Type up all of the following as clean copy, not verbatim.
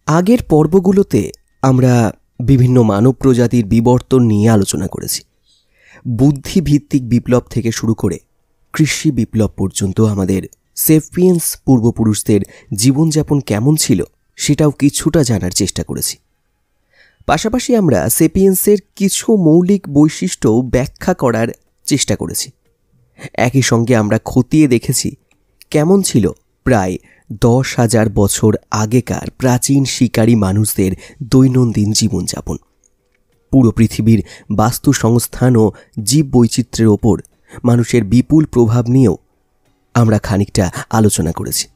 আগের পর্বগুলোতে আমরা বিভিন্ন মানব প্রজাতির বিবর্তন নিয়ে আলোচনা করেছি। বুদ্ধিভিত্তিক বিপ্লব থেকে শুরু করে কৃষি বিপ্লব পর্যন্ত আমাদের সেপিয়েন্স পূর্বপুরুষদের জীবনযাপন কেমন ছিল সেটাও কিছুটা জানার চেষ্টা করেছি। পাশাপাশি আমরা সেপিয়েন্সের কিছু মৌলিক বৈশিষ্ট্য ব্যাখ্যা করার চেষ্টা করেছি। একই সঙ্গে আমরা খতিয়ে দেখেছি কেমন ছিল প্রায় 10,000 বছর আগেকার প্রাচীন শিকারী মানুষদের দৈনন্দিন জীবনযাপন। পুরো পৃথিবীর বাস্তু সংস্থান ও জীববৈচিত্র্যের ওপর মানুষের বিপুল প্রভাব নিয়েও আমরা খানিকটা আলোচনা করেছি।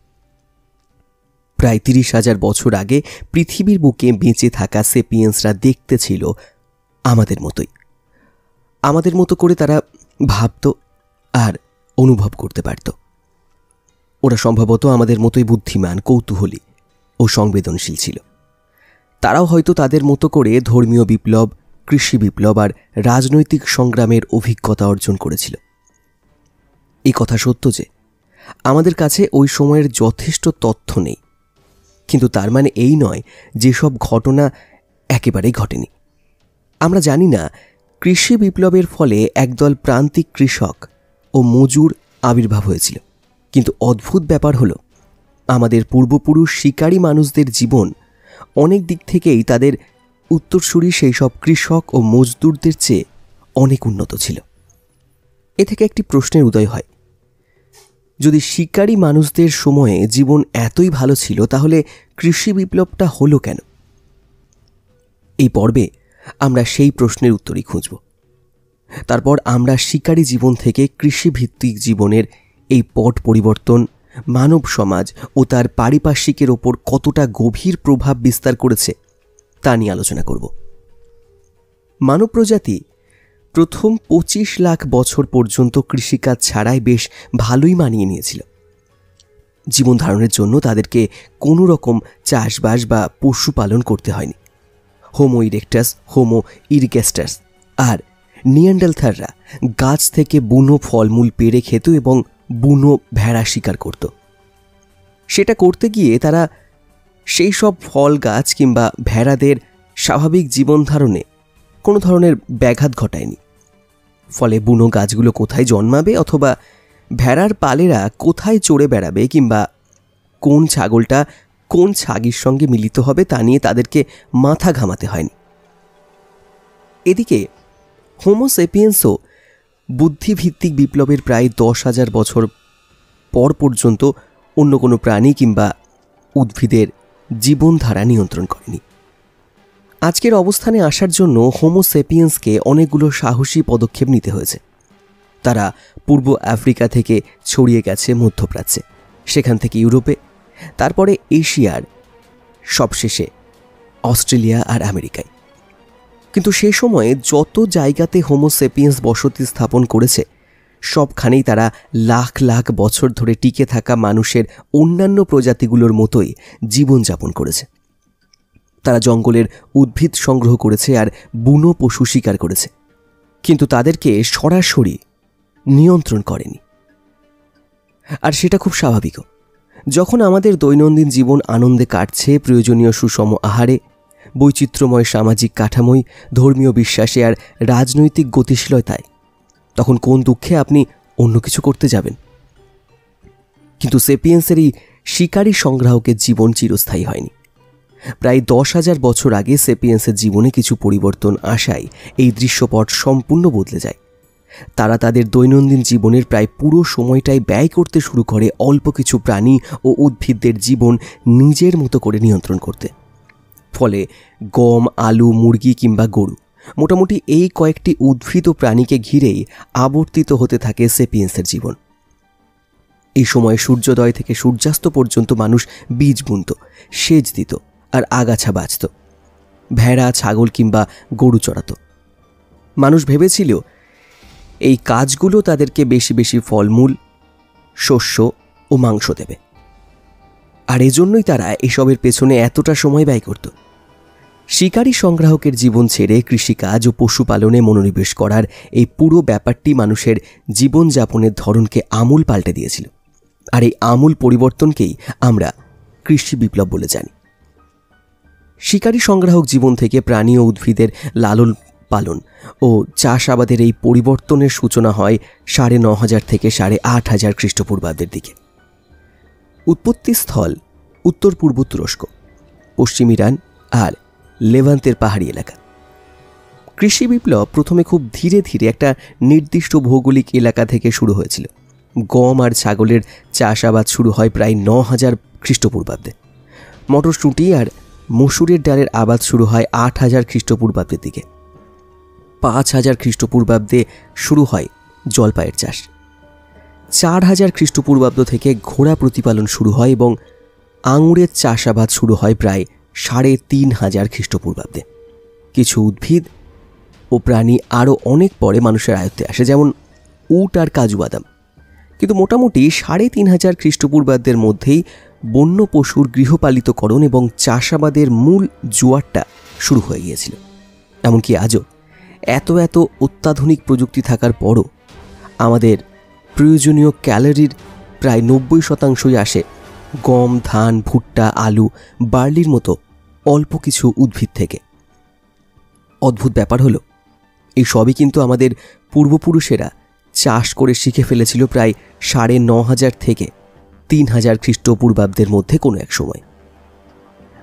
প্রায় 30,000 বছর আগে পৃথিবীর বুকে বেঁচে থাকা সেপিয়েন্সরা দেখতে ছিল আমাদের মতো করে তারা ভাবত আর অনুভব করতে পারত। ওরা সম্ভবত আমাদের মতোই বুদ্ধিমান, কৌতূহলী ও সংবেদনশীল ছিল। তারাও হয়তো তাদের মতো করে ধর্মীয় বিপ্লব, কৃষি বিপ্লব আর রাজনৈতিক সংগ্রামের অভিজ্ঞতা অর্জন করেছিল। এই কথা সত্য যে আমাদের কাছে ওই সময়ের যথেষ্ট তথ্য নেই, কিন্তু তার মানে এই নয় যেসব ঘটনা একেবারেই ঘটেনি। আমরা জানি না কৃষি বিপ্লবের ফলে একদল প্রান্তিক কৃষক ও মজুর আবির্ভাব হয়েছিল, কিন্তু অদ্ভুত ব্যাপার হলো আমাদের পূর্বপুরুষ শিকারী মানুষদের জীবন অনেক দিক থেকেই তাদের উত্তরসূরি সেই সব কৃষক ও মজদুরদের চেয়ে অনেক উন্নত ছিল। এ থেকে একটি প্রশ্নের উদয় হয়, যদি শিকারী মানুষদের সময়ে জীবন এতই ভালো ছিল তাহলে কৃষি বিপ্লবটা হলো কেন? এই পর্বে আমরা সেই প্রশ্নের উত্তরই খুঁজব। তারপর আমরা শিকারী জীবন থেকে কৃষিভিত্তিক জীবনের এই পট পরিবর্তন মানব সমাজ ও তার পারিপার্শ্বিকের ওপর কতটা গভীর প্রভাব বিস্তার করেছে তা নিয়ে আলোচনা করব। মানব প্রজাতি প্রথম 25 লাখ বছর পর্যন্ত কৃষিকাজ ছাড়াই বেশ ভালোই মানিয়ে নিয়েছিল। জীবন ধারণের জন্য তাদেরকে কোনো রকম চাষবাস বা পশুপালন করতে হয়নি। হোমো ইরেক্টাস, হোমো ইরিগেস্টাস আর নিয়ান্ডারথালরা গাছ থেকে বুনো ফলমূল পেড়ে খেত এবং বুনো ভেড়া শিকার করত। সেটা করতে গিয়ে তারা সেই সব ফল গাছ কিংবা ভেড়াদের স্বাভাবিক জীবন ধারণে কোনো ধরনের ব্যাঘাত ঘটায়নি। ফলে বুনো গাছগুলো কোথায় জন্মাবে অথবা ভেড়ার পালেরা কোথায় চড়ে বেড়াবে কিংবা কোন ছাগলটা কোন ছাগির সঙ্গে মিলিত হবে তা নিয়ে তাদেরকে মাথা ঘামাতে হয়নি। এদিকে হোমো সেপিয়েন্সও বুদ্ধিভিত্তিক বিপ্লবের প্রায় 10,000 বছর পর পর্যন্ত অন্য কোনো প্রাণী কিংবা উদ্ভিদের জীবনধারা নিয়ন্ত্রণ করেনি। আজকের অবস্থানে আসার জন্য হোমো সেপিয়েন্সকে অনেকগুলো সাহসী পদক্ষেপ নিতে হয়েছে। তারা পূর্ব আফ্রিকা থেকে ছড়িয়ে গেছে মধ্যপ্রাচ্যে, সেখান থেকে ইউরোপে, তারপরে এশিয়ার, সবশেষে অস্ট্রেলিয়া আর আমেরিকায়। কিন্তু সে সময়ে যত জায়গাতে হোমো সেপিয়েন্স বসতি স্থাপন করেছে সবখানেই তারা লাখ লাখ বছর ধরে টিকে থাকা মানুষের অন্যান্য প্রজাতিগুলোর মতোই জীবনযাপন করেছে। তারা জঙ্গলের উদ্ভিদ সংগ্রহ করেছে আর বুনো পশু শিকার করেছে, কিন্তু তাদেরকে সরাসরি নিয়ন্ত্রণ করেনি। আর সেটা খুব স্বাভাবিকও। যখন আমাদের দৈনন্দিন জীবন আনন্দে কাটছে, প্রয়োজনীয় সুষম আহারে, বৈচিত্র্যময় সামাজিক কাঠামোয়, ধর্মীয় বিশ্বাসে আর রাজনৈতিক গতিশীলতায়, তখন কোন দুঃখে আপনি অন্য কিছু করতে যাবেন? কিন্তু সেপিয়েন্সের এই শিকারী সংগ্রাহকের জীবন চিরস্থায়ী হয়নি। প্রায় 10,000 বছর আগে সেপিয়েন্সের জীবনে কিছু পরিবর্তন আসায় এই দৃশ্যপট সম্পূর্ণ বদলে যায়। তারা তাদের দৈনন্দিন জীবনের প্রায় পুরো সময়টাই ব্যয় করতে শুরু করে অল্প কিছু প্রাণী ও উদ্ভিদদের জীবন নিজের মতো করে নিয়ন্ত্রণ করতে। ফলে গম, আলু, মুরগি কিংবা গরু, মোটামুটি এই কয়েকটি উদ্ভিদ ও প্রাণীকে ঘিরেই আবর্তিত হতে থাকে সেপিয়েন্সের জীবন। এই সময়ে সূর্যোদয় থেকে সূর্যাস্ত পর্যন্ত মানুষ বীজ বুনত, সেচ দিত আর আগাছা বাঁচত, ভেড়া, ছাগল কিংবা গরু চড়াত। মানুষ ভেবেছিল এই কাজগুলো তাদেরকে বেশি বেশি ফলমূল, শস্য ও মাংস দেবে, আর এজন্যই তারা এসবের পেছনে এতটা সময় ব্যয় করত। শিকারী সংগ্রাহকের জীবন ছেড়ে কৃষিকাজ ও পশুপালনে মনোনিবেশ করার এই পুরো ব্যাপারটি মানুষের জীবনযাপনের ধরনকে আমূল পাল্টে দিয়েছিল। আর এই আমূল পরিবর্তনকেই আমরা কৃষি বিপ্লব বলে জানি। শিকারী সংগ্রাহক জীবন থেকে প্রাণী ও উদ্ভিদের লালন পালন ও চাষাবাদের এই পরিবর্তনের সূচনা হয় ৯,৫০০ থেকে ৮,৫০০ খ্রিস্টপূর্বাব্দের দিকে। উৎপত্তিস্থল উত্তর পূর্ব তুরস্ক, পশ্চিম ইরান আর লেভান্তের পাহাড়ি এলাকা। কৃষি বিপ্লব প্রথমে খুব ধীরে ধীরে একটা নির্দিষ্ট ভৌগোলিক এলাকা থেকে শুরু হয়েছিল। গম আর ছাগলের চাষাবাদ শুরু হয় প্রায় ৯,০০০ খ্রিস্টপূর্বাব্দে। মটরশুঁটি আর মসুরের ডালের আবাদ শুরু হয় ৮,০০০ খ্রিস্টপূর্বাব্দের দিকে। ৫,০০০ খ্রিস্টপূর্বাব্দে শুরু হয় জলপাইয়ের চাষ। ৪,০০০ খ্রিস্টপূর্বাব্দ থেকে ঘোড়া প্রতিপালন শুরু হয় এবং আঙুরের চাষাবাদ শুরু হয় প্রায় ৩,৫০০ খ্রিস্টপূর্বাব্দে। কিছু উদ্ভিদ ও প্রাণী আরও অনেক পরে মানুষের আয়ত্তে আসে, যেমন উট আর কাজু বাদাম। কিন্তু মোটামুটি ৩,৫০০ খ্রিস্টপূর্বাব্দের মধ্যেই বন্য পশুর গৃহপালিতকরণ এবং চাষাবাদের মূল জোয়ারটা শুরু হয়ে গিয়েছিল। এমনকি আজও এত অত্যাধুনিক প্রযুক্তি থাকার পরও আমাদের প্রয়োজনীয় ক্যালোরির প্রায় ৯০% আসে গম, ধান, ভুট্টা, আলু, বার্লির মতো অল্প কিছু উদ্ভিদ থেকে। অদ্ভুত ব্যাপার হলো, এই সবই কিন্তু আমাদের পূর্বপুরুষেরা চাষ করে শিখে ফেলেছিল প্রায় ৯,৫০০ থেকে ৩,০০০ খ্রিস্টপূর্বাব্দের মধ্যে কোনো এক সময়।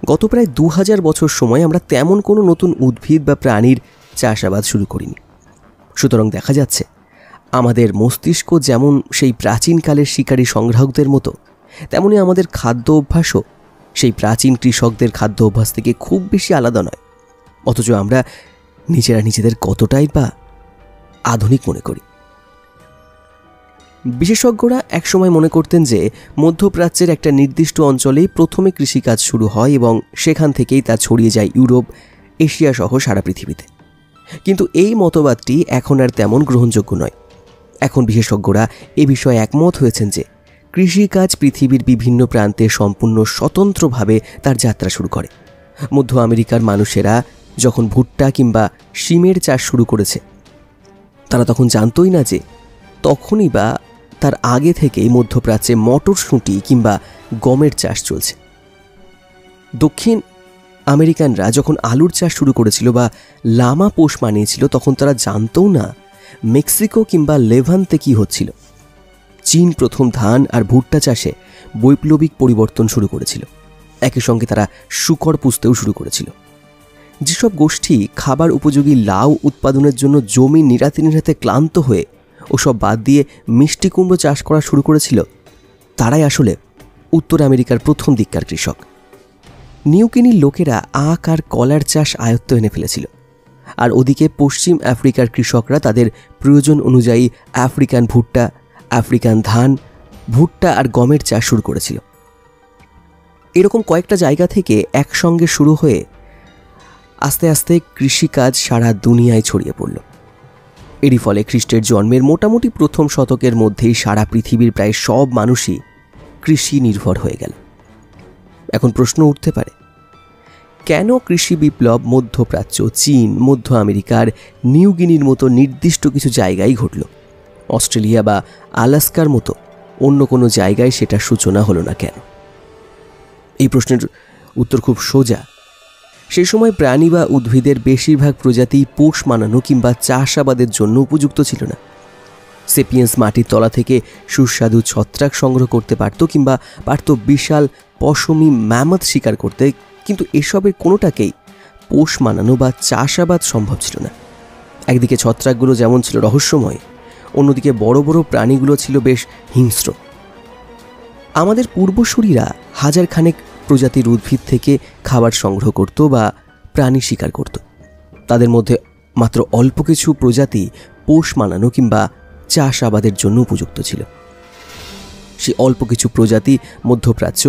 গত প্রায় ২,০০০ বছর সময় আমরা তেমন কোনো নতুন উদ্ভিদ বা প্রাণীর চাষাবাদ শুরু করিনি। সুতরাং দেখা যাচ্ছে আমাদের মস্তিষ্ক যেমন সেই প্রাচীনকালের শিকারী সংগ্রাহকদের মতো, তেমনি আমাদের খাদ্য অভ্যাসও সেই প্রাচীন কৃষকদের খাদ্য অভ্যাস থেকে খুব বেশি আলাদা নয়। অথচ আমরা নিজেরা নিজেদের কতটাই বা আধুনিক মনে করি। বিশেষজ্ঞরা একসময় মনে করতেন যে মধ্যপ্রাচ্যের একটা নির্দিষ্ট অঞ্চলেই প্রথমে কৃষিকাজ শুরু হয় এবং সেখান থেকেই তা ছড়িয়ে যায় ইউরোপ, এশিয়া সহ সারা পৃথিবীতে। কিন্তু এই মতবাদটি এখন আর তেমন গ্রহণযোগ্য নয়। এখন বিশেষজ্ঞরা এ বিষয়ে একমত হয়েছেন যে কৃষিকাজ পৃথিবীর বিভিন্ন প্রান্তে সম্পূর্ণ স্বতন্ত্রভাবে তার যাত্রা শুরু করে। মধ্য আমেরিকার মানুষেরা যখন ভুট্টা কিংবা শিমের চাষ শুরু করেছে, তারা তখন জানতই না যে তখনই বা তার আগে থেকেই মধ্যপ্রাচ্যে মটরশুঁটি কিংবা গমের চাষ চলছে। দক্ষিণ আমেরিকানরা যখন আলুর চাষ শুরু করেছিল বা লামা পোষ মানিয়েছিল, তখন তারা জানতও না মেক্সিকো কিংবা লেভান্তে কী হচ্ছিল। চীন প্রথম ধান আর ভুট্টা চাষে বৈপ্লবিক পরিবর্তন শুরু করেছিল। একই সঙ্গে তারা শূকর পুষতেও শুরু করেছিল। যেসব গোষ্ঠী খাবার উপযোগী লাউ উৎপাদনের জন্য জমি নিড়াতে ক্লান্ত হয়ে ওসব বাদ দিয়ে মিষ্টি কুমড়ো চাষ করা শুরু করেছিল, তারাই আসলে উত্তর আমেরিকার প্রথম দিককার কৃষক। নিউগিনির লোকেরা আখ আর কলার চাষ আয়ত্ত এনে ফেলেছিল, আর ওদিকে পশ্চিম আফ্রিকার কৃষকরা তাদের প্রয়োজন অনুযায়ী আফ্রিকান ভুট্টা, আফ্রিকান ধান, ভুট্টা আর গমের চাষ শুরু করেছিল। এরকম কয়েকটা জায়গা থেকে একসঙ্গে শুরু হয়ে আস্তে আস্তে কৃষিকাজ সারা দুনিয়ায় ছড়িয়ে পড়ল। এরই ফলে খ্রিস্টের জন্মের মোটামুটি প্রথম শতকের মধ্যেই সারা পৃথিবীর প্রায় সব মানুষই কৃষি নির্ভর হয়ে গেল। এখন প্রশ্ন উঠতে পারে, কেন কৃষি বিপ্লব মধ্যপ্রাচ্য, চীন, মধ্য আমেরিকার নিউগিনির মতো নির্দিষ্ট কিছু জায়গায় ঘটল? অস্ট্রেলিয়া বা আলাস্কার মতো অন্য কোনো জায়গায় সেটার সূচনা হলো না কেন? এই প্রশ্নের উত্তর খুব সোজা। সেই সময় প্রাণী বা উদ্ভিদের বেশিরভাগ প্রজাতিই পোষ মানানো কিংবা চাষাবাদের জন্য উপযুক্ত ছিল না। সেপিয়েন্স মাটির তলা থেকে সুস্বাদু ছত্রাক সংগ্রহ করতে পারত কিংবা পারত বিশাল পশমি ম্যামথ শিকার করতে, কিন্তু এসবের কোনোটাকেই পোষ মানানো বা চাষাবাদ সম্ভব ছিল না। একদিকে ছত্রাকগুলো যেমন ছিল রহস্যময়, অন্যদিকে বড় বড় প্রাণীগুলো ছিল বেশ হিংস্র। আমাদের পূর্বসূরীরা হাজারখানেক প্রজাতির উদ্ভিদ থেকে খাবার সংগ্রহ করত বা প্রাণী শিকার করত। তাদের মধ্যে মাত্র অল্প কিছু প্রজাতি পোষ মানানো কিংবা চাষাবাদের জন্য উপযুক্ত ছিল। সেই অল্প কিছু প্রজাতি মধ্যপ্রাচ্য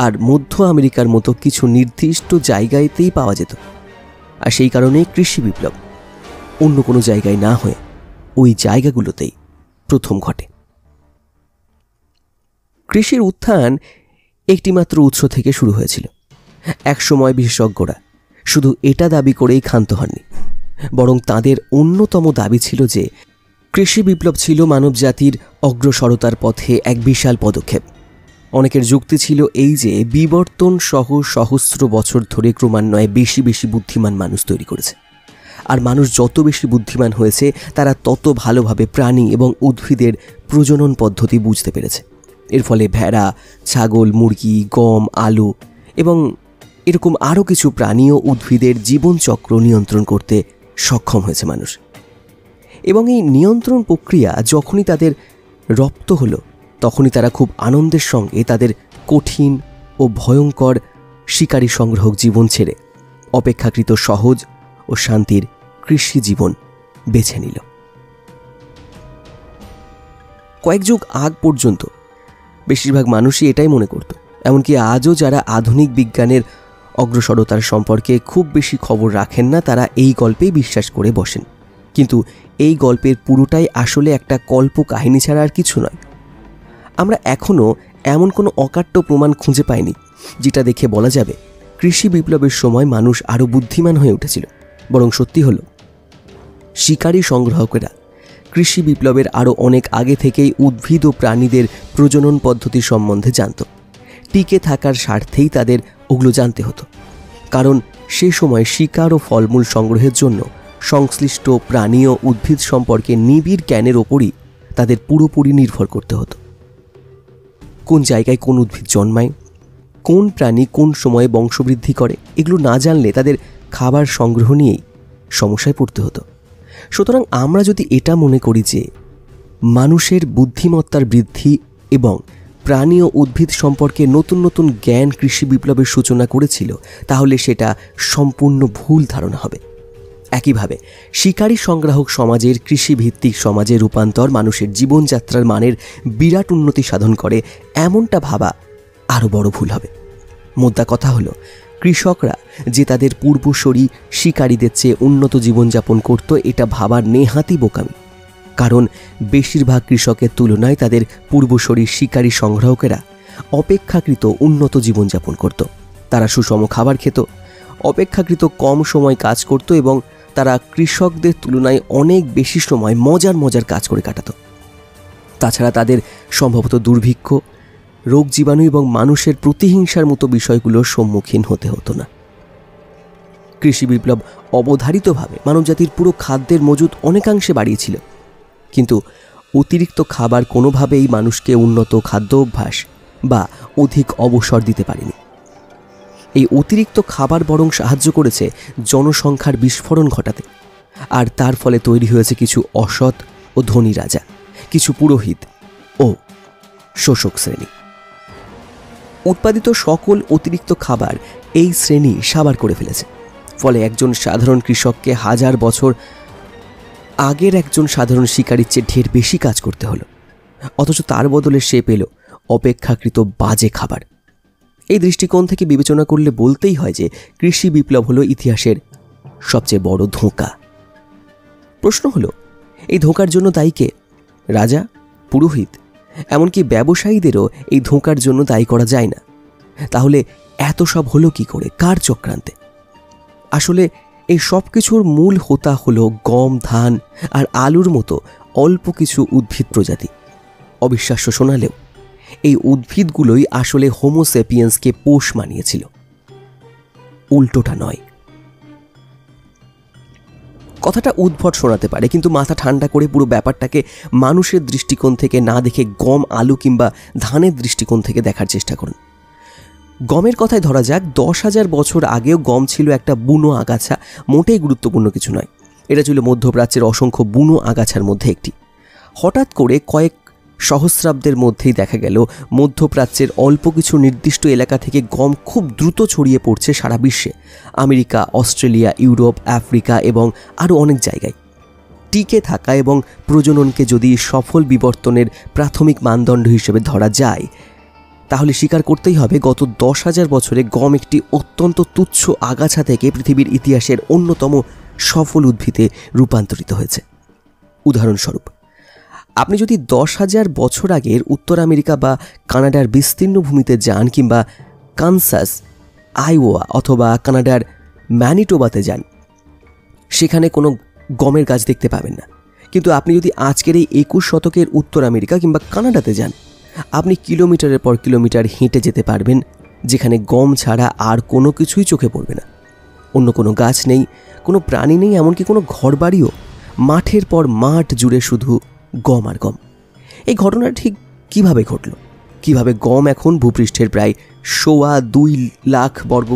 আর মধ্য আমেরিকার মতো কিছু নির্দিষ্ট জায়গাতেই পাওয়া যেত। আর সেই কারণেই কৃষি বিপ্লব অন্য কোনো জায়গায় না হয়ে ওই জায়গাগুলোতেই প্রথম ঘটে। কৃষির উত্থান একটিমাত্র উৎস থেকে শুরু হয়েছিল। একসময় বিশেষজ্ঞরা শুধু এটা দাবি করেই ক্ষান্ত হননি, বরং তাদের অন্যতম দাবি ছিল যে কৃষি বিপ্লব ছিল মানবজাতির অগ্রসরতার পথে এক বিশাল পদক্ষেপ। অনেকের যুক্তি ছিল এই যে বিবর্তন সহ সহস্র বছর ধরে ক্রমান্বয়ে বেশি বেশি বুদ্ধিমান মানুষ তৈরি করেছে, আর মানুষ যত বেশি বুদ্ধিমান হয়েছে তারা তত ভালোভাবে প্রাণী এবং উদ্ভিদের প্রজনন পদ্ধতি বুঝতে পেরেছে। এর ফলে ভেড়া, ছাগল, মুরগি, গম, আলু এবং এরকম আরও কিছু প্রাণী ও উদ্ভিদের জীবনচক্র নিয়ন্ত্রণ করতে সক্ষম হয়েছে মানুষ। এবং এই নিয়ন্ত্রণ প্রক্রিয়া যখনই তাদের রপ্ত হলো, তখনই তারা খুব আনন্দের সঙ্গে তাদের কঠিন ও ভয়ঙ্কর শিকারী সংগ্রাহক জীবন ছেড়ে অপেক্ষাকৃত সহজ ও শান্তির কৃষি জীবন বেছে নিল। কয়েক যুগ আগ পর্যন্ত বেশিরভাগ মানুষই এটাই মনে করত, এমনকি আজও যারা আধুনিক বিজ্ঞানের অগ্রসরতার সম্পর্কে খুব বেশি খবর রাখেন না, তারা এই গল্পেই বিশ্বাস করে বসেন। কিন্তু এই গল্পের পুরোটাই আসলে একটা কল্প কাহিনী ছাড়া আর কিছু নয়। আমরা এখনও এমন কোনো অকাট্য প্রমাণ খুঁজে পাইনি যেটা দেখে বলা যাবে কৃষি বিপ্লবের সময় মানুষ আরও বুদ্ধিমান হয়ে উঠেছিল। বরং সত্যি হলো, শিকারী সংগ্রাহকেরা কৃষি বিপ্লবের আরও অনেক আগে থেকেই উদ্ভিদ ও প্রাণীদের প্রজনন পদ্ধতি সম্বন্ধে জানত। টিকে থাকার স্বার্থেই তাদের ওগুলো জানতে হতো, কারণ সে সময় শিকার ও ফলমূল সংগ্রহের জন্য সংশ্লিষ্ট প্রাণী ও উদ্ভিদ সম্পর্কে নিবিড় জ্ঞানের ওপরই তাদের পুরোপুরি নির্ভর করতে হতো। কোন জায়গায় কোন উদ্ভিদ জন্মায়, কোন প্রাণী কোন সময়ে বংশবৃদ্ধি করে, এগুলো না জানলে তাদের খাবার সংগ্রহ নিয়েই সমস্যায় পড়তে হতো। সুতরাং আমরা যদি এটা মনে করি যে মানুষের বুদ্ধিমত্তার বৃদ্ধি এবং প্রাণী ও উদ্ভিদ সম্পর্কে নতুন নতুন জ্ঞান কৃষি বিপ্লবের সূচনা করেছিল, তাহলে সেটা সম্পূর্ণ ভুল ধারণা হবে। একইভাবে শিকারী সংগ্রাহক সমাজের কৃষিভিত্তিক সমাজে রূপান্তর মানুষের জীবনযাত্রার মানের বিরাট উন্নতি সাধন করে, এমনটা ভাবা আরও বড় ভুল হবে। মোদ্দা কথা হলো, কৃষকরা যে তাদের পূর্বসূরি শিকারীদের চেয়ে উন্নত জীবনযাপন করত, এটা ভাবার নেহাতি বোকামি। কারণ বেশিরভাগ কৃষকের তুলনায় তাদের পূর্বসূরি শিকারী সংগ্রাহকেরা অপেক্ষাকৃত উন্নত জীবনযাপন করত। তারা সুষম খাবার খেত, অপেক্ষাকৃত কম সময় কাজ করত এবং তারা কৃষকদের তুলনায় অনেক বেশি সময় মজার কাজ করে কাটাত। তাছাড়া তাদের সম্ভবত দুর্ভিক্ষ, রোগ জীবাণু এবং মানুষের প্রতিহিংসার মতো বিষয়গুলোর সম্মুখীন হতে হতো না। কৃষি বিপ্লব অবধারিতভাবে মানবজাতির পুরো খাদ্যের মজুদ অনেকাংশে বাড়িয়েছিল, কিন্তু অতিরিক্ত খাবার কোনোভাবেই মানুষকে উন্নত খাদ্য অভ্যাস বা অধিক অবসর দিতে পারেনি। এই অতিরিক্ত খাবার বরং সাহায্য করেছে জনসংখ্যার বিস্ফোরণ ঘটাতে, আর তার ফলে তৈরি হয়েছে কিছু অসৎ ও ধনী রাজা, কিছু পুরোহিত ও শোষক শ্রেণী। উৎপাদিত সকল অতিরিক্ত খাবার এই শ্রেণী সাবার করে ফেলেছে। ফলে একজন সাধারণ কৃষককে 1000 বছর আগের একজন সাধারণ শিকারীর চেয়ে ঢের বেশি কাজ করতে হলো, অথচ তার বদলে সে পেল অপেক্ষাকৃত বাজে খাবার। এই দৃষ্টিকোণ থেকে বিবেচনা করলে বলতেই হয় যে কৃষি বিপ্লব হলো ইতিহাসের সবচেয়ে বড় ধোঁকা। প্রশ্ন হলো, এই ধোঁকার জন্য দায়ী কে? রাজা, পুরোহিত, এমনকি ব্যবসায়ীদেরও এই ধোঁকার জন্য দায়ী করা যায় না। তাহলে এত সব হলো কি করে, কার চক্রান্তে? আসলে এই সব কিছুর মূল হোতা হলো গম, ধান আর আলুর মতো অল্প কিছু উদ্ভিদ প্রজাতি। অবিশ্বাস্য শোনালেও এই উদ্ভিদগুলোই আসলে হোমো সেপিয়েন্সকে পোষ মানিয়েছিল, উল্টোটা নয়। কথাটা উদ্ভট শোনাতে পারে, কিন্তু মাথা ঠান্ডা করে পুরো ব্যাপারটাকে মানুষের দৃষ্টিকোণ থেকে না দেখে গম, আলু কিংবা ধানের দৃষ্টিকোণ থেকে দেখার চেষ্টা করুন। গমের কথায় ধরা যাক, 10,000 বছর আগেও গম ছিল একটা বুনো আগাছা, মোটেই গুরুত্বপূর্ণ কিছু নয়। এটা ছিল মধ্যপ্রাচ্যের অসংখ্য বুনো আগাছার মধ্যে একটি। হঠাৎ করে কয়েক সহস্রাব্দের মধ্যেই দেখা গেল মধ্যপ্রাচ্যের অল্প কিছু নির্দিষ্ট এলাকা থেকে গম খুব দ্রুত ছড়িয়ে পড়ছে সারা বিশ্বে, আমেরিকা, অস্ট্রেলিয়া, ইউরোপ, আফ্রিকা এবং আরও অনেক জায়গায়। টিকে থাকা এবং প্রজননকে যদি সফল বিবর্তনের প্রাথমিক মানদণ্ড হিসেবে ধরা যায়, তাহলে স্বীকার করতেই হবে গত 10,000 বছরে গম একটি অত্যন্ত তুচ্ছ আগাছা থেকে পৃথিবীর ইতিহাসের অন্যতম সফল উদ্ভিদে রূপান্তরিত হয়েছে। উদাহরণস্বরূপ, আপনি যদি 10,000 বছর আগের উত্তর আমেরিকা বা কানাডার বিস্তীর্ণ ভূমিতে যান, কিংবা কানসাস, আইওয়া অথবা কানাডার ম্যানিটোবাতে যান, সেখানে কোনো গমের গাছ দেখতে পাবেন না। কিন্তু আপনি যদি আজকের এই 21 শতকের উত্তর আমেরিকা কিংবা কানাডাতে যান, আপনি কিলোমিটারের পর কিলোমিটার হেঁটে যেতে পারবেন, যেখানে গম ছাড়া আর কোনো কিছুই চোখে পড়বে না। অন্য কোনো গাছ নেই, কোনো প্রাণী নেই, এমনকি কোনো ঘরবাড়িও। মাঠের পর মাঠ জুড়ে শুধু গম আর গম। এই ঘটনা ঠিক কিভাবে ঘটল? কিভাবে গম এখন ভূপৃষ্ঠের প্রায় 2.25 লাখ বর্গ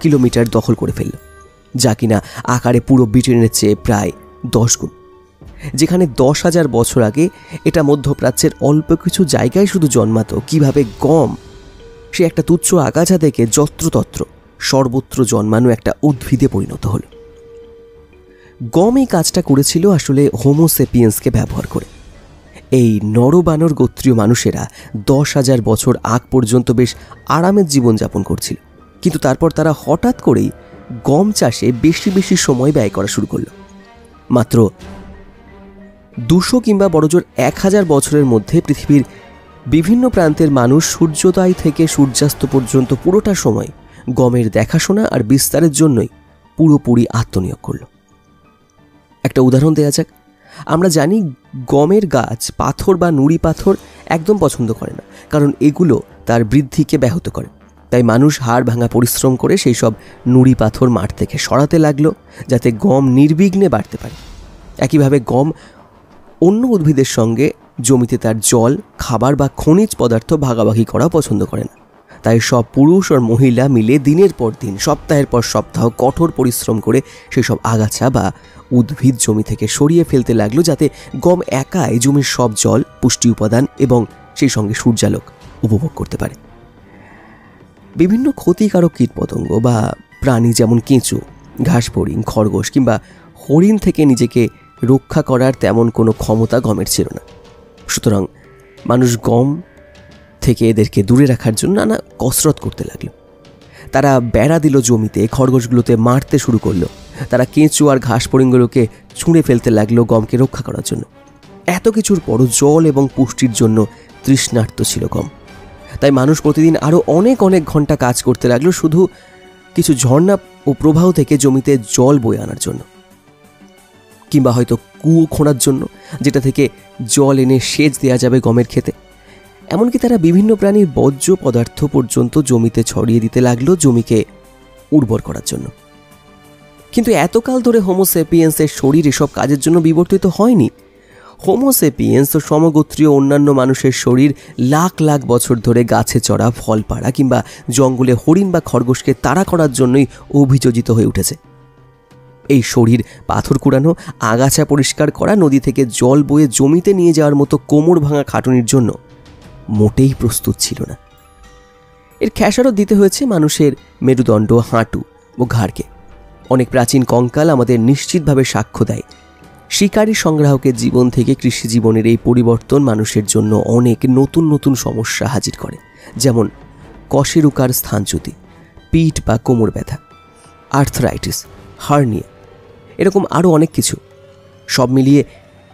কিলোমিটার দখল করে ফেলল, যা কিনা আকারে পুরো ব্রিটেনের চেয়ে প্রায় 10 গুণ। যেখানে 10,000 বছর আগে এটা মধ্যপ্রাচ্যের অল্প কিছু জায়গায় শুধু জন্মাতো, কিভাবে গম সে একটা তুচ্ছ আগাছা থেকে যত্রতত্র সর্বত্র জন্মানো একটা উদ্ভিদে পরিণত হল। গম এই কাজটা করেছিল আসলে হোমোসেপিয়েন্সকে ব্যবহার করে। এই নরবানর গোত্রীয় মানুষেরা 10,000 বছর আগ পর্যন্ত বেশ আরামের জীবনযাপন করছিল, কিন্তু তারপর তারা হঠাৎ করেই গম চাষে বেশি বেশি সময় ব্যয় করা শুরু করল। মাত্র 200 কিংবা বড়জোর 1000 বছরের মধ্যে পৃথিবীর বিভিন্ন প্রান্তের মানুষ সূর্যোদয় থেকে সূর্যাস্ত পর্যন্ত পুরোটা সময় গমের দেখাশোনা আর বিস্তারের জন্যই পুরোপুরি আত্মনিয়োগ করল। একটা উদাহরণ দেওয়া যাক। আমরা জানি গমের গাছ পাথর বা নুড়ি পাথর একদম পছন্দ করে না, কারণ এগুলো তার বৃদ্ধিকে ব্যাহত করে। তাই মানুষ হাড় ভাঙা পরিশ্রম করে সেই সব নুড়ি পাথর মাঠ থেকে সরাতে লাগলো, যাতে গম নির্বিঘ্নে বাড়তে পারে। একইভাবে গম অন্য উদ্ভিদের সঙ্গে জমিতে তার জল, খাবার বা খনিজ পদার্থ ভাগাভাগি করা পছন্দ করে না। তাই সব পুরুষ আর মহিলা মিলে দিনের পর দিন, সপ্তাহের পর সপ্তাহ কঠোর পরিশ্রম করে সেসব আগাছা বা উদ্ভিদ জমি থেকে সরিয়ে ফেলতে লাগলো, যাতে গম একাই জমির সব জল, পুষ্টি উপাদান এবং সেই সঙ্গে সূর্যালোক উপভোগ করতে পারে। বিভিন্ন ক্ষতিকারক কীটপতঙ্গ বা প্রাণী যেমন কেঁচো, ঘাস ফড়িং, খরগোশ কিংবা হরিণ থেকে নিজেকে রক্ষা করার তেমন কোনো ক্ষমতা গমের ছিল না। সুতরাং মানুষ গম থেকে এদেরকে দূরে রাখার জন্য নানা কসরত করতে লাগলো। তারা বেড়া দিল জমিতে, খরগোশগুলোতে মারতে শুরু করলো। তারা কেঁচো আর ঘাস ফড়িংগুলোকে ছুঁড়ে ফেলতে লাগলো গমকে রক্ষা করার জন্য। এত কিছুর পরও জল এবং পুষ্টির জন্য তৃষ্ণার্ত ছিল গম। তাই মানুষ প্রতিদিন আরও অনেক অনেক ঘন্টা কাজ করতে লাগলো শুধু কিছু ঝর্ণা ও প্রবাহ থেকে জমিতে জল বয়ে আনার জন্য, কিংবা হয়তো কুয়ো খোঁড়ার জন্য, যেটা থেকে জল এনে সেচ দেওয়া যাবে গমের ক্ষেতে। এমনকি তারা বিভিন্ন প্রাণীর বর্জ্য পদার্থ পর্যন্ত জমিতে ছড়িয়ে দিতে লাগলো জমিকে উর্বর করার জন্য। কিন্তু এতকাল ধরে হোমোসেপিয়েন্সের শরীর এসব কাজের জন্য বিবর্তিত হয়নি। হোমোসেপিয়েন্স ও সমগোত্রীয় অন্যান্য মানুষের শরীর লাখ লাখ বছর ধরে গাছে চড়া, ফল পাড়া কিংবা জঙ্গলে হরিণ বা খরগোশকে তাড়া করার জন্যই অভিযোজিত হয়ে উঠেছে। এই শরীর পাথর কুড়ানো, আগাছা পরিষ্কার করা, নদী থেকে জল বয়ে জমিতে নিয়ে যাওয়ার মতো কোমর ভাঙা খাটুনির জন্য মোটেই প্রস্তুত ছিল না। এর খেসারত দিতে হয়েছে মানুষের মেরুদণ্ড, হাঁটু ও ঘাড়কে। অনেক প্রাচীন কঙ্কাল আমাদের নিশ্চিতভাবে সাক্ষ্য দেয় শিকারী সংগ্রাহকের জীবন থেকে কৃষি জীবনের এই পরিবর্তন মানুষের জন্য অনেক নতুন নতুন সমস্যা হাজির করে, যেমন কশেরুকার স্থানচ্যুতি, পিঠ বা কোমর ব্যথা, আর্থরাইটিস, হার্নিয়া, এরকম আরও অনেক কিছু। সব মিলিয়ে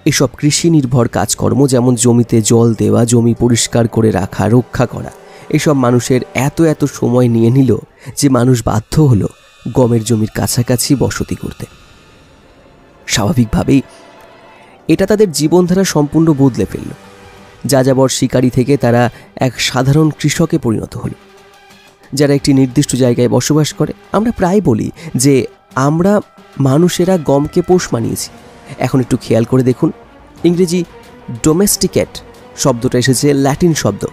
এসব কৃষি নির্ভর কাজকর্ম, যেমন জমিতে জল দেওয়া, জমি পরিষ্কার করে রাখা, রক্ষা করা, এসব মানুষের এত এত সময় নিয়ে নিল যে মানুষ বাধ্য হলো গমের জমির কাছাকাছি বসতি করতে। স্বাভাবিকভাবেই এটা তাদের জীবনধারা সম্পূর্ণ বদলে ফেলল। যাযাবর শিকারী থেকে তারা এক সাধারণ কৃষকে পরিণত হলো, যারা একটি নির্দিষ্ট জায়গায় বসবাস করে। আমরা প্রায় বলি যে আমরা মানুষেরা গমকে পোষ মানিয়েছি। এখন একটু খেয়াল করে দেখুন, ইংরেজি ডোমেস্টিকেট শব্দটা এসেছে ল্যাটিন শব্দ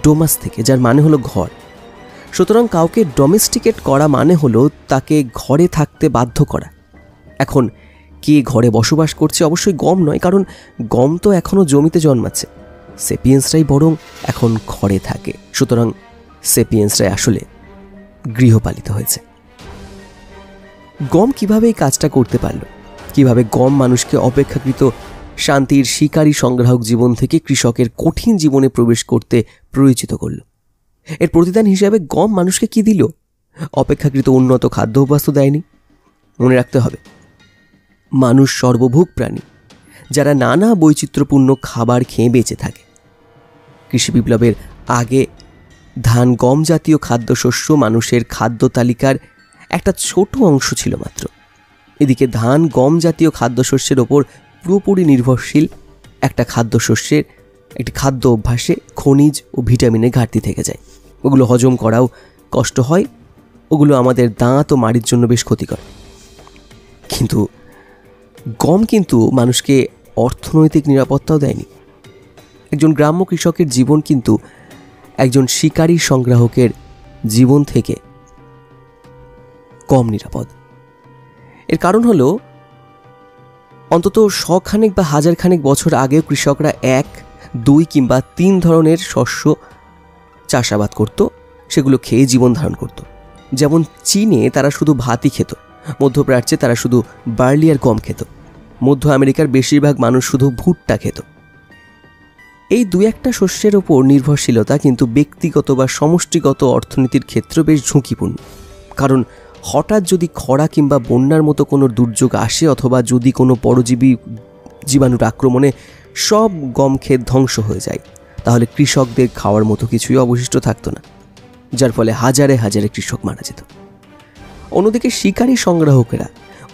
ডোমাস থেকে, যার মানে হলো ঘর। সুতরাং কাউকে ডোমেস্টিকেট করা মানে হলো তাকে ঘরে থাকতে বাধ্য করা। এখন কে ঘরে বসবাস করছে? অবশ্যই গম নয়, কারণ গম তো এখনও জমিতে জন্মাচ্ছে। সেপিয়েন্সরাই বরং এখন ঘরে থাকে। সুতরাং সেপিয়েন্সরাই আসলে গৃহপালিত হয়েছে। গম কিভাবে এই কাজটা করতে পারল? কিভাবে গম মানুষকে অপেক্ষাকৃত শান্তির শিকারী সংগ্রাহক জীবন থেকে কৃষকের কঠিন জীবনে প্রবেশ করতে প্ররোচিত করল? এর প্রতিদান হিসাবে গম মানুষকে কি দিল? অপেক্ষাকৃত উন্নত খাদ্য অভ্যাস দেয়নি। মনে রাখতে হবে, মানুষ সর্বভোগ প্রাণী, যারা নানা বৈচিত্র্যপূর্ণ খাবার খেয়ে বেঁচে থাকে। কৃষি বিপ্লবের আগে ধান, গম জাতীয় খাদ্যশস্য মানুষের খাদ্য তালিকার একটা ছোট অংশ ছিল মাত্র। এদিকে ধান, গম জাতীয় খাদ্যশস্যের ওপর পুরোপুরি নির্ভরশীল একটা খাদ্যশস্যের একটি খাদ্য অভ্যাসে খনিজ ও ভিটামিনের ঘাটতি থেকে যায়। ওগুলো হজম করাও কষ্ট হয়, ওগুলো আমাদের দাঁত ও মাড়ির জন্য বেশ ক্ষতিকর। কিন্তু গম কিন্তু মানুষকে অর্থনৈতিক নিরাপত্তাও দেয়নি। একজন গ্রাম্য কৃষকের জীবন কিন্তু একজন শিকারী সংগ্রাহকের জীবন থেকে কম নিরাপদ। এর কারণ হলো, অন্তত শখানেক বা হাজারখানেক বছর আগেও কৃষকরা 1, 2 কিংবা 3 ধরনের শস্য চাষাবাদ করত, সেগুলো খেয়ে জীবন ধারণ করত। যেমন চীনে তারা শুধু ভাতই খেত, মধ্যপ্রাচ্যে তারা শুধু বার্লি আর গম খেত, মধ্য আমেরিকার বেশিরভাগ মানুষ শুধু ভুট্টা খেত। এই 2-1টা শস্যের ওপর নির্ভরশীলতা কিন্তু ব্যক্তিগত বা সমষ্টিগত অর্থনীতির ক্ষেত্রে বেশ ঝুঁকিপূর্ণ। কারণ হঠাৎ যদি খরা কিংবা বন্যার মতো কোনো দুর্যোগ আসে, অথবা যদি কোনো পরজীবী জীবাণুর আক্রমণে সব গম ক্ষেত ধ্বংস হয়ে যায়, তাহলে কৃষকদের খাওয়ার মতো কিছুই অবশিষ্ট থাকতো না, যার ফলে হাজারে হাজারে কৃষক মারা যেত। অন্যদিকে শিকারী সংগ্রাহকেরা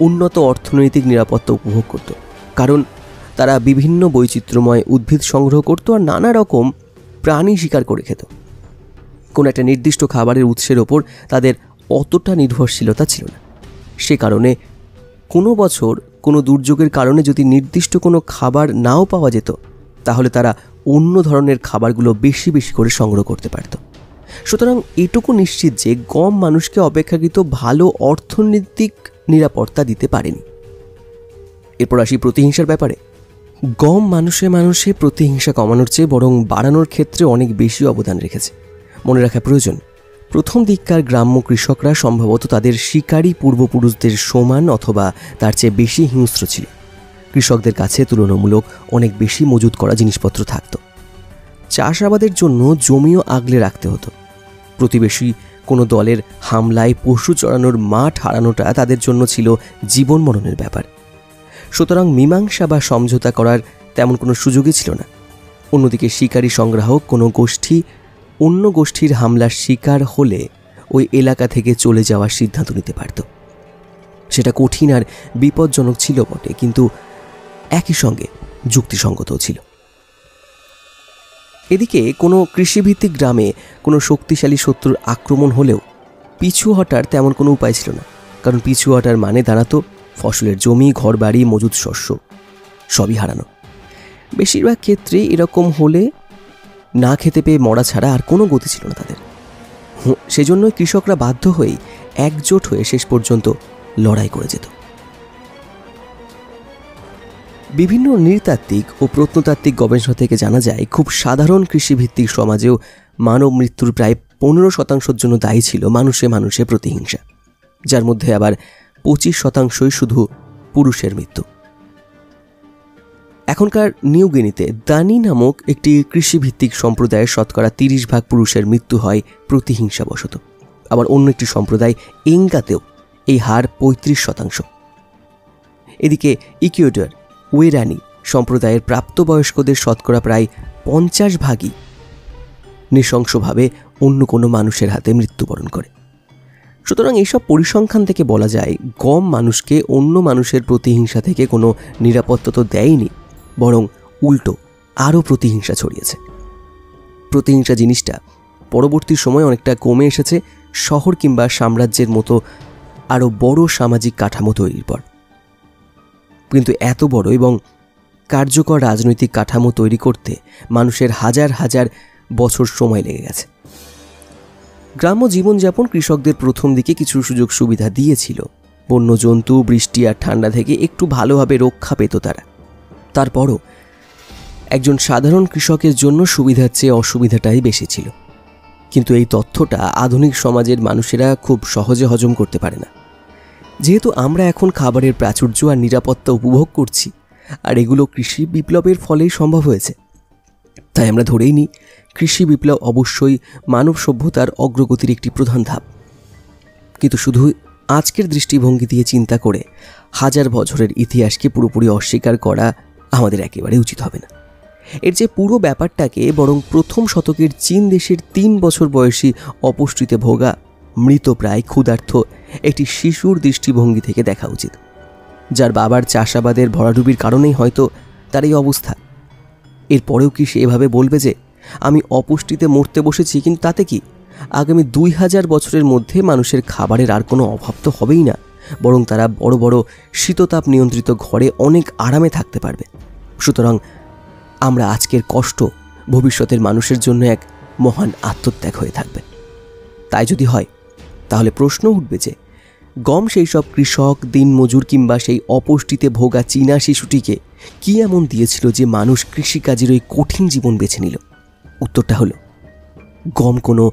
উন্নত অর্থনৈতিক নিরাপত্তা উপভোগ করত, কারণ তারা বিভিন্ন বৈচিত্র্যময় উদ্ভিদ সংগ্রহ করত আর নানা রকম প্রাণী শিকার করে খেত। কোনো একটা নির্দিষ্ট খাবারের উৎসের ওপর তাদের অতটা নির্ভরশীলতা ছিল না। সে কারণে কোনো বছর কোনো দুর্যোগের কারণে যদি নির্দিষ্ট কোনো খাবার নাও পাওয়া যেত, তাহলে তারা অন্য ধরনের খাবারগুলো বেশি বেশি করে সংগ্রহ করতে পারত। সুতরাং এটুকু নিশ্চিত যে গম মানুষকে অপেক্ষাকৃত ভালো অর্থনৈতিক নিরাপত্তা দিতে পারেনি। এরপর আসি প্রতিহিংসার ব্যাপারে। গম মানুষে মানুষে প্রতিহিংসা কমানোর চেয়ে বরং বাড়ানোর ক্ষেত্রে অনেক বেশি অবদান রেখেছে। মনে রাখা প্রয়োজন, প্রথম দিককার গ্রাম্য কৃষকরা সম্ভবত তাদের শিকারী পূর্বপুরুষদের সমান অথবা তার চেয়ে বেশি হিংস্র ছিল। কৃষকদের কাছে তুলনামূলক অনেক বেশি মজুত করা জিনিসপত্র থাকত। চাষাবাদের জন্য জমিও আগলে রাখতে হতো। প্রতিবেশী কোনো দলের হামলায় পশু চড়ানোর মাঠ হারানোটা তাদের জন্য ছিল জীবন মরণের ব্যাপার। সুতরাং মীমাংসা বা সমঝোতা করার তেমন কোনো সুযোগই ছিল না। অন্যদিকে শিকারী সংগ্রাহক কোনো গোষ্ঠী অন্য গোষ্ঠীর হামলার শিকার হলে ওই এলাকা থেকে চলে যাওয়ার সিদ্ধান্ত নিতে পারত। সেটা কঠিন আর বিপজ্জনক ছিল বটে, কিন্তু একই সঙ্গে যুক্তিসঙ্গতও ছিল। এদিকে কোনো কৃষিভিত্তিক গ্রামে কোনো শক্তিশালী শত্রুর আক্রমণ হলেও পিছু হটার তেমন কোনো উপায় ছিল না, কারণ পিছু হটার মানে দাঁড়াতো ফসলের জমি, ঘরবাড়ি, মজুদ শস্য সবই হারানো। বেশিরভাগ ক্ষেত্রে এরকম হলে না খেতে পেয়ে মরা ছাড়া আর কোনো গতি ছিল না তাদের। সেজন্যই কৃষকরা বাধ্য হয়েই একজোট হয়ে শেষ পর্যন্ত লড়াই করে যেত। বিভিন্ন নৃতাত্ত্বিক ও প্রত্নতাত্ত্বিক গবেষণা থেকে জানা যায়, খুব সাধারণ কৃষিভিত্তিক সমাজেও মানব মৃত্যুর প্রায় 15% জন্য দায়ী ছিল মানুষে মানুষে প্রতিহিংসা, যার মধ্যে আবার 25% শুধু পুরুষের মৃত্যু। এখনকার নিউ গিনিতে দানি নামক একটি কৃষিভিত্তিক সম্প্রদায়ের 30% পুরুষের মৃত্যু হয় প্রতিহিংসাবশত। আবার অন্য একটি সম্প্রদায় এঙ্গাতেও এই হার 35%। এদিকে ইকুয়েডর ওয়েরানি সম্প্রদায়ের প্রাপ্তবয়স্কদের প্রায় 50% নৃশংসভাবে অন্য কোনো মানুষের হাতে মৃত্যুবরণ করে। সুতরাং এইসব পরিসংখ্যান থেকে বলা যায়, গম মানুষকে অন্য মানুষের প্রতিহিংসা থেকে কোনো নিরাপত্তা তো দেয়নি, বরং উল্টো আরও প্রতিহিংসা ছড়িয়েছে। প্রতিহিংসা জিনিসটা পরবর্তী সময় অনেকটা কমে এসেছে শহর কিংবা সাম্রাজ্যের মতো আরও বড় সামাজিক কাঠামো তৈরির পর। কিন্তু এত বড় এবং কার্যকর রাজনৈতিক কাঠামো তৈরি করতে মানুষের হাজার হাজার বছর সময় লেগে গেছে। গ্রাম্য জীবনযাপন কৃষকদের প্রথম দিকে কিছু সুযোগ সুবিধা দিয়েছিল। বন্যজন্তু, বৃষ্টি আর ঠান্ডা থেকে একটু ভালোভাবে রক্ষা পেত তারা। তারপরও একজন সাধারণ কৃষকের জন্য সুবিধার চেয়ে অসুবিধাটাই বেশি ছিল। কিন্তু এই তথ্যটা আধুনিক সমাজের মানুষেরা খুব সহজে হজম করতে পারে না। যেহেতু আমরা এখন খাবারের প্রাচুর্য আর নিরাপত্তা উপভোগ করছি, আর এগুলো কৃষি বিপ্লবের ফলেই সম্ভব হয়েছে, তাই আমরা ধরেই নিই কৃষি বিপ্লব অবশ্যই মানব সভ্যতার অগ্রগতির একটি প্রধান ধাপ। কিন্তু শুধু আজকের দৃষ্টিভঙ্গি দিয়ে চিন্তা করে হাজার বছরের ইতিহাসকে পুরোপুরি অস্বীকার করা আমাদের একেবারে উচিত হবে না। এর যে পুরো ব্যাপারটাকে বরং প্রথম শতকের চীন দেশের 3 বছর বয়সী অপুষ্টিতে ভোগা মৃতপ্রায় ক্ষুধার্ত একটি শিশুর দৃষ্টিভঙ্গি থেকে দেখা উচিত, যার বাবার চাষাবাদের ভরাডুবির কারণেই হয়তো তার এই অবস্থা। এরপরেও কি সে এভাবে বলবে যে আমি অপুষ্টিতে মরতে বসেছি, কিন্তু তাতে কি, আগামী 2000 বছরের মধ্যে মানুষের খাবারের আর কোনো অভাব তো হবেই না, বরং তারা বড় বড় শীততাপ নিয়ন্ত্রিত ঘরে অনেক আরামে থাকতে পারবে। সুতরাং আমরা আজকের কষ্ট ভবিষ্যতের মানুষের জন্য এক মহান আত্মত্যাগ হয়ে থাকবে। তাই যদি হয়, তাহলে প্রশ্ন উঠবে যে গম সেই সব কৃষক, দিনমজুর কিংবা সেই অপুষ্টিতে ভোগা চীনা শিশুটিকে কি এমন দিয়েছিল যে মানুষ কৃষিকাজের ওই কঠিন জীবন বেছে নিল? উত্তরটা হলো, গম কোনো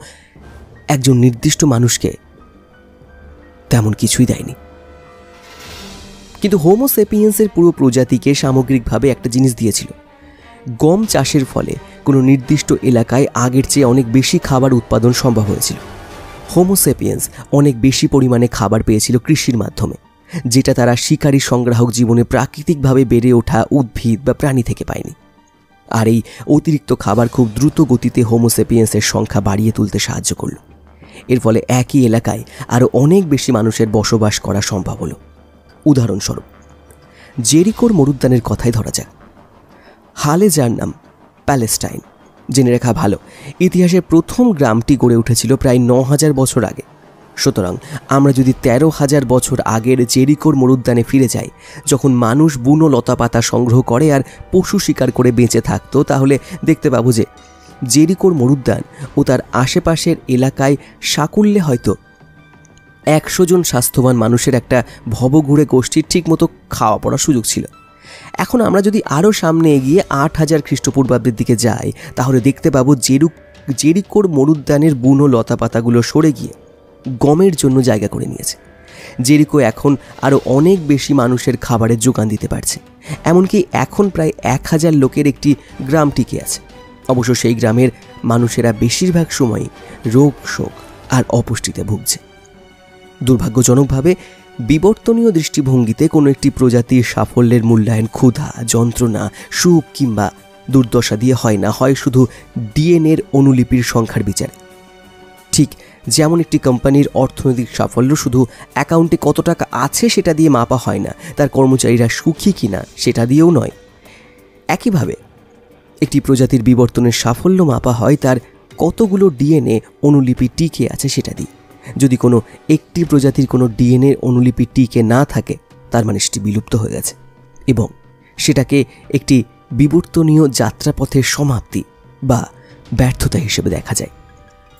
একজন নির্দিষ্ট মানুষকে তেমন কিছুই দেয়নি। কিন্তু হোমো সেপিয়েন্সের পুরো প্রজাতিকে সামগ্রিকভাবে একটা জিনিস দিয়েছিল। গম চাষের ফলে কোনো নির্দিষ্ট এলাকায় আগের চেয়ে অনেক বেশি খাবার উৎপাদন সম্ভব হয়েছিল। হোমো সেপিয়েন্স অনেক বেশি পরিমাণে খাবার পেয়েছিল কৃষির মাধ্যমে, যেটা তারা শিকারী সংগ্রাহক জীবনে প্রাকৃতিকভাবে বেড়ে ওঠা উদ্ভিদ বা প্রাণী থেকে পায়নি। আর এই অতিরিক্ত খাবার খুব দ্রুত গতিতে হোমো সেপিয়েন্সের সংখ্যা বাড়িয়ে তুলতে সাহায্য করল। এর ফলে একই এলাকায় আরও অনেক বেশি মানুষের বসবাস করা সম্ভব হলো। উদাহরণস্বরূপ জেরিকোর মরুদ্যানের কথাই ধরা যাক। হালে যার নাম প্যালেস্টাইন, জেনে রাখা ভালো, ইতিহাসের প্রথম গ্রামটি গড়ে উঠেছিল প্রায় 9000 বছর আগে। সুতরাং আমরা যদি 13,000 বছর আগের জেরিকোর মরুদ্যানে ফিরে যাই, যখন মানুষ বুনো লতাপাতা সংগ্রহ করে আর পশু শিকার করে বেঁচে থাকতো, তাহলে দেখতে পাবো যে জেরিকোর মরুদ্যান ও তার আশেপাশের এলাকায় সাকুল্যে হয়তো 100 জন স্বাস্থ্যবান মানুষের একটা ভবঘুরে গোষ্ঠীর ঠিকমতো খাওয়া পড়ার সুযোগ ছিল। এখন আমরা যদি আরও সামনে এগিয়ে 8000 খ্রিস্টপূর্বাব্দের দিকে যাই, তাহলে দেখতে পাবো জেরিকোর মরুদ্যানের বুনো লতাপাতাগুলো সরে গিয়ে গমের জন্য জায়গা করে নিয়েছে। জেরিকো এখন আরও অনেক বেশি মানুষের খাবারের যোগান দিতে পারছে। এমনকি এখন প্রায় 1000 লোকের একটি গ্রাম টিকে আছে। অবশ্য সেই গ্রামের মানুষেরা বেশিরভাগ সময়ই রোগ, শোক আর অপুষ্টিতে ভুগছে। দুর্ভাগ্যজনকভাবে বিবর্তনীয় দৃষ্টিভঙ্গিতে কোনো একটি প্রজাতির সাফল্যের মূল্যায়ন ক্ষুধা, যন্ত্রণা, সুখ কিংবা দুর্দশা দিয়ে হয় না, হয় শুধু ডিএনএর অনুলিপির সংখ্যার বিচারে। ঠিক যেমন একটি কোম্পানির অর্থনৈতিক সাফল্য শুধু অ্যাকাউন্টে কত টাকা আছে সেটা দিয়ে মাপা হয় না, তার কর্মচারীরা সুখী কিনা সেটা দিয়েও নয়। একইভাবে একটি প্রজাতির বিবর্তনের সাফল্য মাপা হয় তার কতগুলো ডিএনএ অনুলিপি টিকে আছে সেটা দিয়ে। যদি কোনো একটি প্রজাতির কোনো ডিএনএ অনুলিপি টিকে না থাকে, তার মানে সেটি বিলুপ্ত হয়ে গেছে এবং সেটাকে একটি বিবর্তনীয় যাত্রাপথের সমাপ্তি বা ব্যর্থতা হিসেবে দেখা যায়।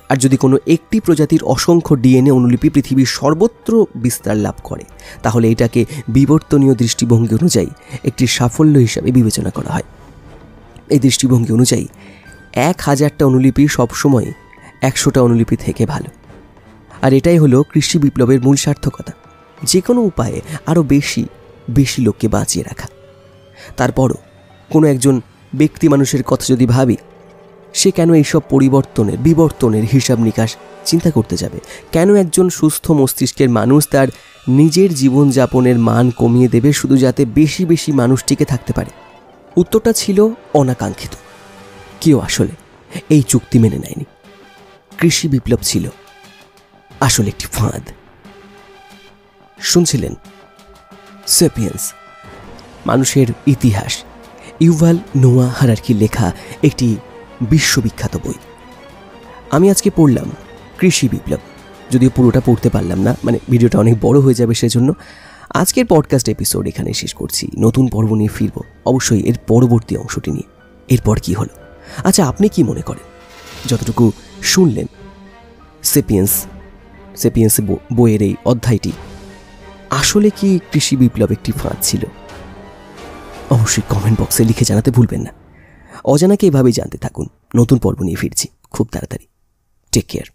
আর যদি কোনো একটি প্রজাতির অসংখ্য ডিএনএ অনুলিপি পৃথিবীর সর্বত্র বিস্তার লাভ করে, তাহলে এটাকে বিবর্তনীয় দৃষ্টিভঙ্গি অনুযায়ী একটি সাফল্য হিসাবে বিবেচনা করা হয়। এই দৃষ্টিভঙ্গি অনুযায়ী 1000টা অনুলিপি সবসময় 100টা অনুলিপি থেকে ভালো। আর এটাই হলো কৃষি বিপ্লবের মূল সার্থকতা, যে কোনো উপায়ে আরও বেশি বেশি লোককে বাঁচিয়ে রাখা। তারপরও কোনো একজন ব্যক্তি মানুষের কথা যদি ভাবি, সে কেন এইসব বিবর্তনের হিসাব নিকাশ চিন্তা করতে যাবে? কেন একজন সুস্থ মস্তিষ্কের মানুষ তার নিজের জীবনযাপনের মান কমিয়ে দেবে শুধু যাতে বেশি বেশি মানুষ টিকে থাকতে পারে? উত্তরটা ছিল অনাকাঙ্ক্ষিত। কেউ আসলে এই চুক্তি মেনে নেয়নি। কৃষি বিপ্লব ছিল আসলে একটি ফাঁদ। শুনছিলেন সেপিয়েন্স, মানুষের ইতিহাস, ইউভাল নোয়া হারারির লেখা একটি বিশ্ববিখ্যাত বই। আমি আজকে পড়লাম কৃষি বিপ্লব, যদিও পুরোটা পড়তে পারলাম না, মানে ভিডিওটা অনেক বড় হয়ে যাবে, সেজন্য আজকের পডকাস্ট এপিসোড এখানে শেষ করছি। নতুন পর্ব নিয়ে ফিরব অবশ্যই এর পরবর্তী অংশটি নিয়ে। এরপর কি হলো? আচ্ছা, আপনি কি মনে করেন? যতটুকু শুনলেন সেপিয়েন্স বইয়ের এই অধ্যায়টি আসলে কি কৃষি বিপ্লব একটি ফাঁদ ছিল? অবশ্যই কমেন্ট বক্সে লিখে জানাতে ভুলবেন না। অজানাকে এভাবেই জানতে থাকুন। নতুন পর্ব নিয়ে ফিরছি খুব তাড়াতাড়ি। Take care.